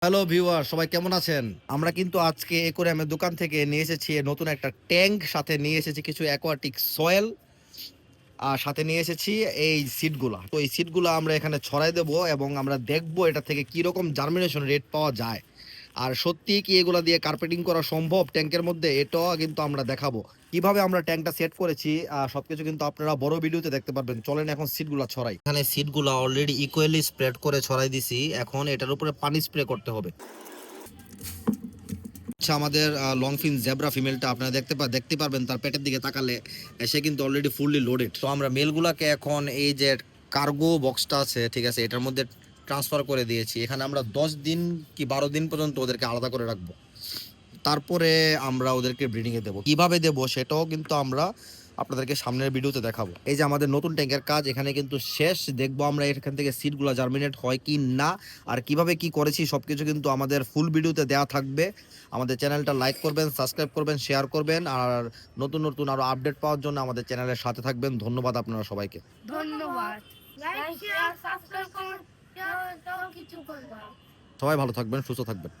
Hello viewer, সবাই কেমন আছেন? আমরা কিন্তু আজকে একুরিয়ামের দোকান থেকে নিয়ে এসেছি নতুন একটা ট্যাঙ্ক, সাথে নিয়ে এসেছি কিছু অ্যাকোয়াটিক সয়েল, আর সাথে নিয়ে এসেছি এই সিডগুলা। তো এই সিডগুলা আমরা এখানে ছড়াই দেবো এবং আমরা দেখবো এটা থেকে কিরকম জার্মিনেশন রেট পাওয়া যায়। আর সত্যিই কি এগুলা দিয়ে কার্পেটিং করা সম্ভব ট্যাঙ্কের মধ্যে? এটাও কিন্তু আমরা দেখাবো। কিভাবে আমরা ট্যাঙ্কটা সেট করেছি সবকিছু কিন্তু আপনারা বড় ভিডিওতে দেখতে পারবেন। চলেন এখন সিডগুলা ছড়াই। এখানে সিডগুলা অলরেডি ইকুয়ালি স্প্রেড করে ছড়াই দিছি। এখন এটার উপরে পানি স্প্রে করতে হবে। আচ্ছা, আমাদের লং ফিন জেব্রা ফিমেলটা আপনারা দেখতে পারবেন তার পেটের দিকে তাকালে সে কিন্তু অলরেডি ফুললি লোডেড। তো আমরা মেলগুলাকে এখন এই যে কার্গো বক্সটা আছে, ঠিক আছে, এটার মধ্যে ট্রান্সফার করে দিয়েছি। এখানে আমরা 10 দিন কি 12 দিন পর্যন্ত ওদেরকে আলাদা করে রাখবো। তারপরে আমরা ওদেরকে ব্রিডিংয়ে দেবো। কিভাবে দেবো সেটাও কিন্তু আমরা আপনাদেরকে সামনের ভিডিওতে দেখাবো। এই যে আমাদের নতুন ট্যাঙ্কের কাজ এখানে কিন্তু শেষ। দেখবো আমরা এখান থেকে সিডগুলো জার্মিনেট হয় কি না, আর কিভাবে কি করেছি সবকিছু কিন্তু আমাদের ফুল ভিডিওতে দেওয়া থাকবে। আমাদের চ্যানেলটা লাইক করবেন, সাবস্ক্রাইব করবেন, শেয়ার করবেন, আর নতুন নতুন আরো আপডেট পাওয়ার জন্য আমাদের চ্যানেলের সাথে থাকবেন। ধন্যবাদ আপনারা সবাইকে। ধন্যবাদ। লাইক, শেয়ার, সাবস্ক্রাইব করুন। কিছু করবেন। সবাই ভালো থাকবেন, সুস্থ থাকবেন।